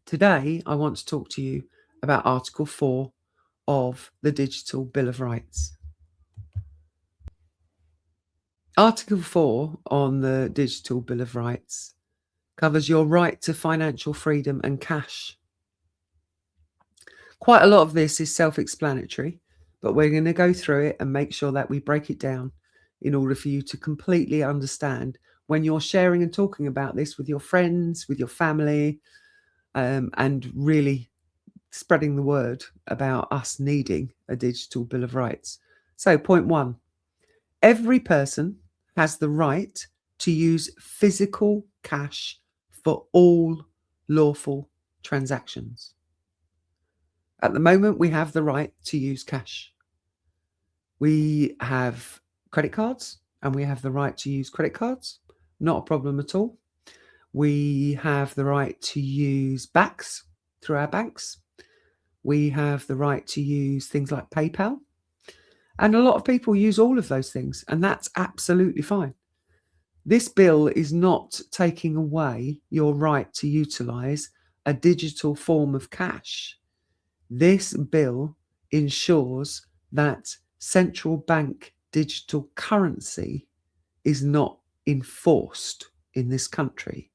Today, I want to talk to you about Article 4 of the Digital Bill of Rights. Article 4 on the Digital Bill of Rights covers your right to financial freedom and cash. Quite a lot of this is self-explanatory, but we're going to go through it and make sure that we break it down in order for you to completely understand when you're sharing and talking about this with your friends, with your family, and really spreading the word about us needing a digital Bill of Rights. So, point 1, every person has the right to use physical cash for all lawful transactions. At the moment, we have the right to use cash. We have credit cards and we have the right to use credit cards. Not a problem at all. We have the right to use backs through our banks. We have the right to use things like PayPal. And a lot of people use all of those things, and that's absolutely fine. This bill is not taking away your right to utilise a digital form of cash. This bill ensures that central bank digital currency is not enforced in this country,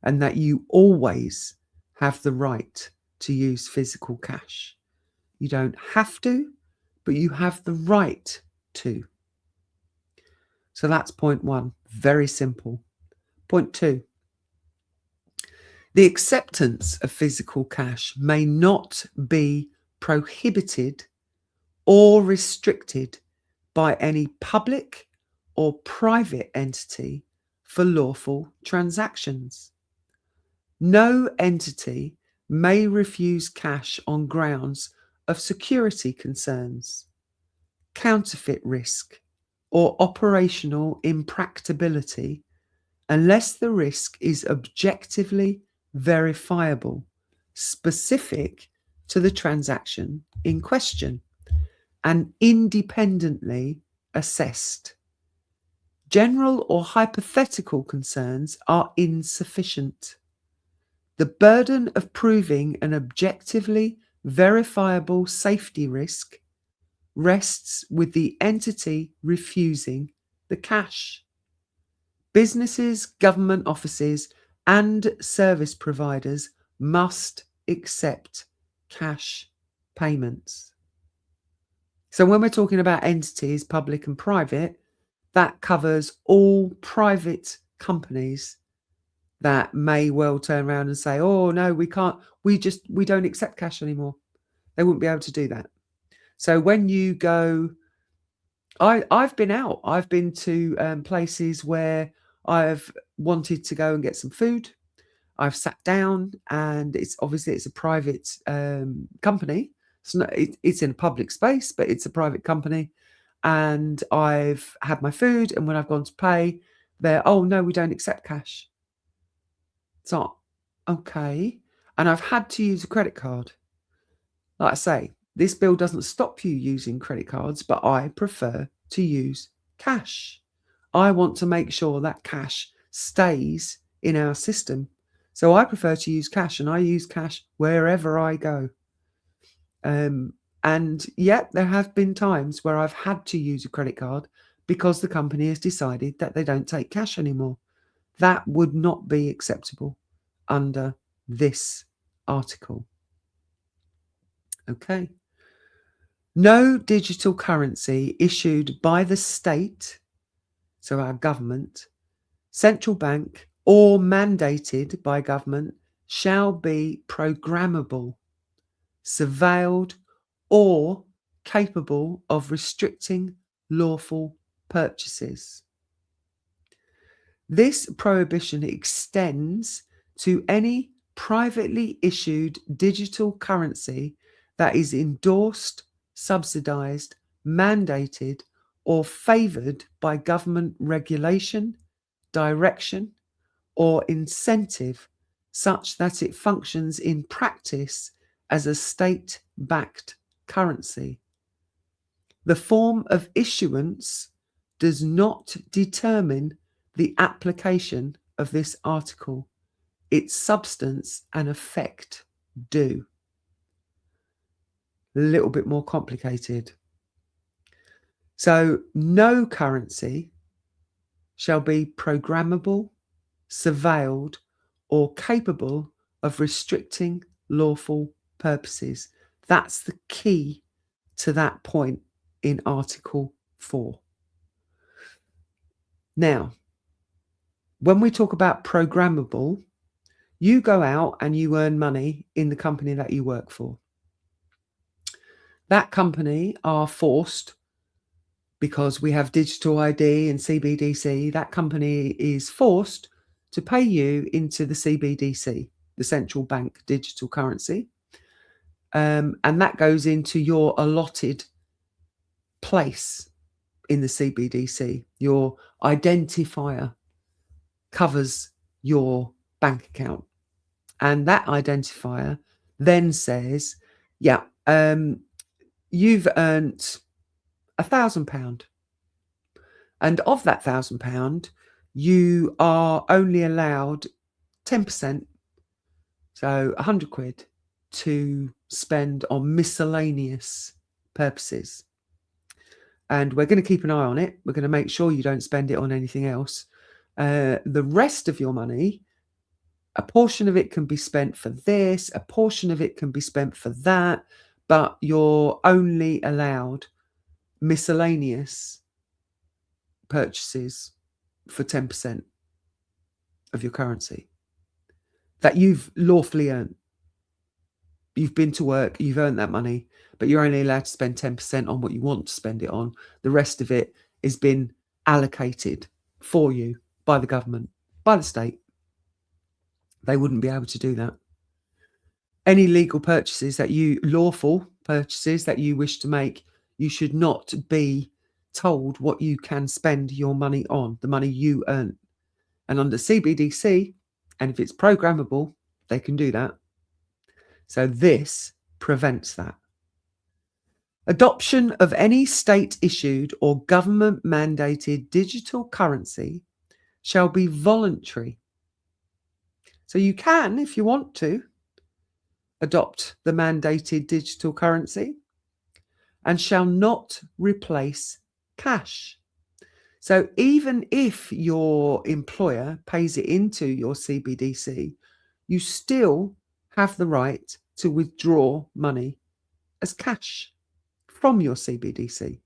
and that you always have the right to use physical cash. You don't have to, but you have the right to. So that's point 1, very simple. Point 2, the acceptance of physical cash may not be prohibited or restricted by any public or private entity for lawful transactions. No entity may refuse cash on grounds of security concerns, counterfeit risk, or operational impracticability unless the risk is objectively verifiable, specific to the transaction in question, and independently assessed. General or hypothetical concerns are insufficient. The burden of proving an objectively verifiable safety risk rests with the entity refusing the cash. Businesses, government offices, and service providers must accept cash payments. So when we're talking about entities, public and private, that covers all private companies that may well turn around and say, oh no, we can't, we don't accept cash anymore. They wouldn't be able to do that. So when you go, I've been out, I've been to places where I've wanted to go and get some food. I've sat down, and it's a private company. It's in a public space, but it's a private company. And I've had my food, and when I've gone to pay, they're, oh no, we don't accept cash. It's not okay. And I've had to use a credit card. Like I say, this bill doesn't stop you using credit cards, but I prefer to use cash. I want to make sure that cash stays in our system. So I prefer to use cash, and I use cash wherever I go. And yet there have been times where I've had to use a credit card because the company has decided that they don't take cash anymore. That would not be acceptable under this article. Okay. No digital currency issued by the state, so our government, central bank, or mandated by government shall be programmable, surveilled, or capable of restricting lawful purchases. This prohibition extends to any privately issued digital currency that is endorsed, subsidized, mandated, or favored by government regulation, direction, or incentive such that it functions in practice as a state-backed currency. The form of issuance does not determine the application of this article. its substance and effect do. A little bit more complicated. So no currency shall be programmable, surveilled, or capable of restricting lawful purposes. That's the key to that point in Article 4. Now, when we talk about programmable, you go out and you earn money in the company that you work for. That company are forced, because we have digital ID and CBDC, that company is forced to pay you into the CBDC, the central bank digital currency. And that goes into your allotted place in the CBDC. Your identifier covers your bank account. And that identifier then says, yeah, you've earned £1,000. And of that £1,000, you are only allowed 10%, so 100 quid, to spend on miscellaneous purposes. And we're going to keep an eye on it. We're going to make sure you don't spend it on anything else. The rest of your money, a portion of it can be spent for this, a portion of it can be spent for that, but you're only allowed miscellaneous purchases for 10% of your currency that you've lawfully earned. You've been to work, you've earned that money, but you're only allowed to spend 10% on what you want to spend it on. The rest of it has been allocated for you by the government, by the state. They wouldn't be able to do that. Any legal purchases lawful purchases that you wish to make, you should not be told what you can spend your money on, the money you earn. And under CBDC, and if it's programmable, they can do that. So this prevents that. Adoption of any state-issued or government-mandated digital currency shall be voluntary. So you can, if you want to, adopt the mandated digital currency, and shall not replace cash. So even if your employer pays it into your CBDC, you still have the right to withdraw money as cash from your CBDC.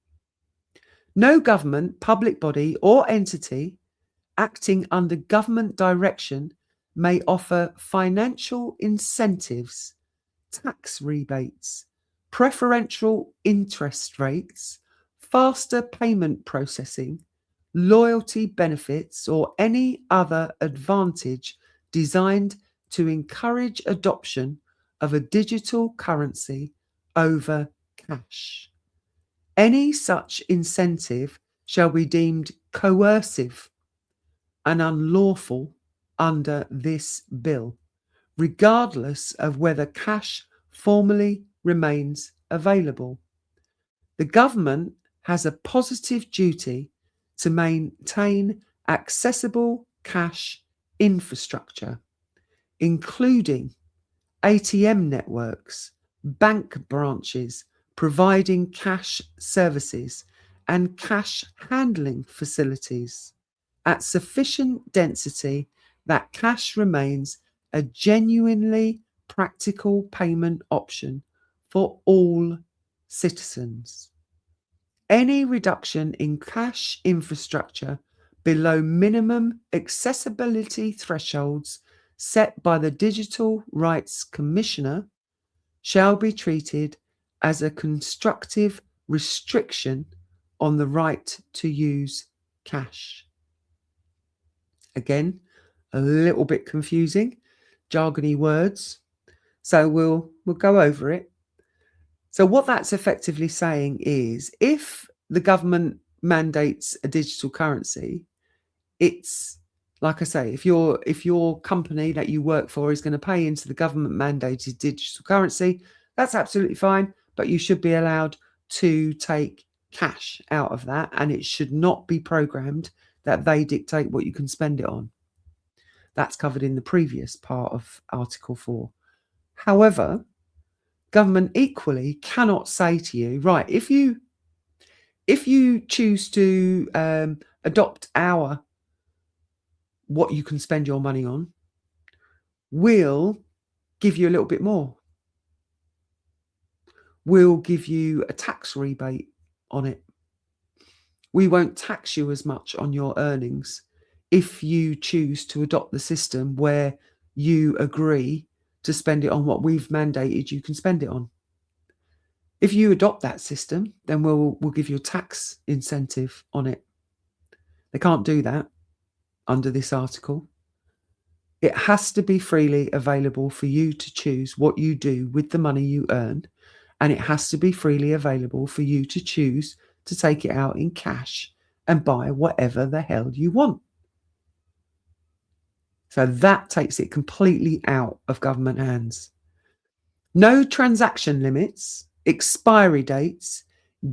No government, public body, or entity acting under government direction may offer financial incentives, tax rebates, preferential interest rates, faster payment processing, loyalty benefits, or any other advantage designed to encourage adoption of a digital currency over cash. Any such incentive shall be deemed coercive and unlawful under this bill, regardless of whether cash formally remains available. The government has a positive duty to maintain accessible cash infrastructure, including ATM networks, bank branches providing cash services, and cash handling facilities at sufficient density that cash remains a genuinely practical payment option for all citizens. Any reduction in cash infrastructure below minimum accessibility thresholds set by the Digital Rights Commissioner shall be treated as a constructive restriction on the right to use cash. Again, a little bit confusing, jargony words. So we'll go over it. So what that's effectively saying is, if the government mandates a digital currency, it's like I say, if your company that you work for is going to pay into the government mandated digital currency, that's absolutely fine, but you should be allowed to take cash out of that, and it should not be programmed that they dictate what you can spend it on. That's covered in the previous part of Article 4. However, government equally cannot say to you, right, if you choose to adopt what you can spend your money on, we'll give you a little bit more. We'll give you a tax rebate on it. We won't tax you as much on your earnings if you choose to adopt the system where you agree to spend it on what we've mandated you can spend it on. If you adopt that system, then we'll give you a tax incentive on it. They can't do that under this article. It has to be freely available for you to choose what you do with the money you earn, and it has to be freely available for you to choose to take it out in cash and buy whatever the hell you want. So that takes it completely out of government hands. No transaction limits, expiry dates,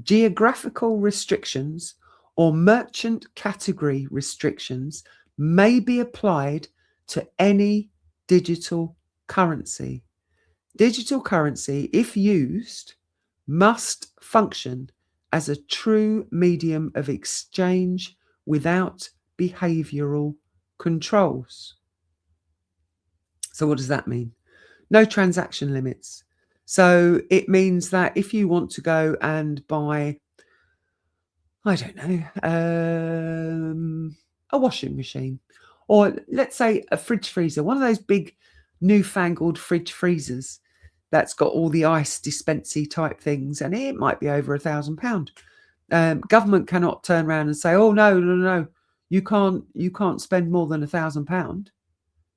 geographical restrictions, or merchant category restrictions may be applied to any digital currency. Digital currency, if used, must function as a true medium of exchange without behavioural controls. So what does that mean? No transaction limits. So it means that if you want to go and buy, I don't know, a washing machine, or let's say a fridge freezer, one of those big newfangled fridge freezers that's got all the ice dispensy type things, and it might be over £1,000. Government cannot turn around and say, "Oh no, you can't spend more than £1,000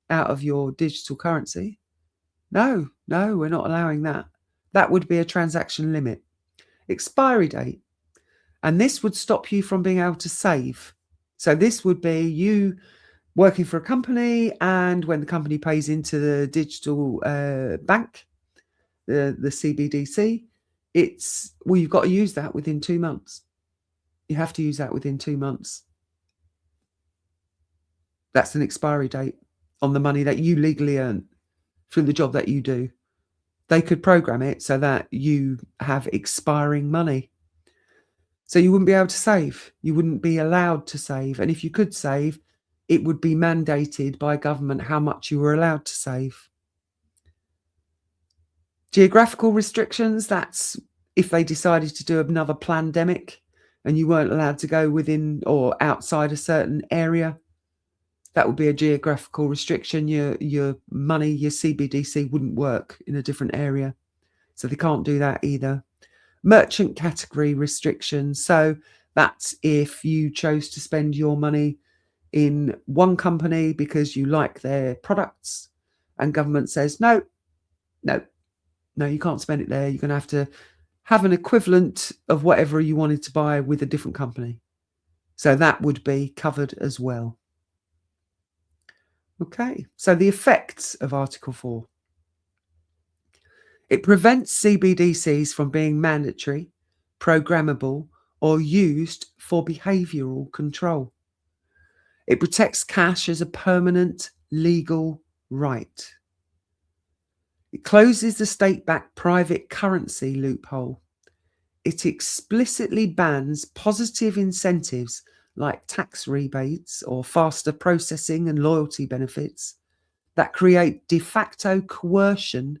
out of your digital currency." No, we're not allowing that. That would be a transaction limit. Expiry date. And this would stop you from being able to save. So this would be you working for a company, and when the company pays into the digital bank, the CBDC, you've got to use that within 2 months. You have to use that within 2 months. That's an expiry date on the money that you legally earn through the job that you do. They could program it so that you have expiring money. So you wouldn't be able to save. You wouldn't be allowed to save. And if you could save, it would be mandated by government how much you were allowed to save. Geographical restrictions, that's if they decided to do another pandemic and you weren't allowed to go within or outside a certain area. That would be a geographical restriction. Your money, your CBDC wouldn't work in a different area. So they can't do that either. Merchant category restrictions. So that's if you chose to spend your money in one company because you like their products and government says, no, you can't spend it there. You're going to have an equivalent of whatever you wanted to buy with a different company. So that would be covered as well. Okay, so the effects of Article 4. It prevents CBDCs from being mandatory, programmable, or used for behavioural control. It protects cash as a permanent legal right. It closes the state-backed private currency loophole. It explicitly bans positive incentives like tax rebates or faster processing and loyalty benefits that create de facto coercion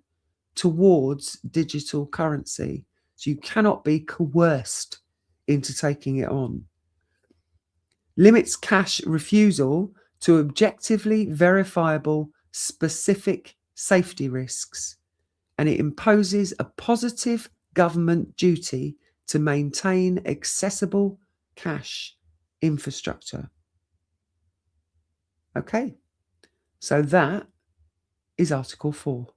towards digital currency. So you cannot be coerced into taking it on. Limits cash refusal to objectively verifiable specific safety risks, and it imposes a positive government duty to maintain accessible cash infrastructure. Okay, so that is Article 4.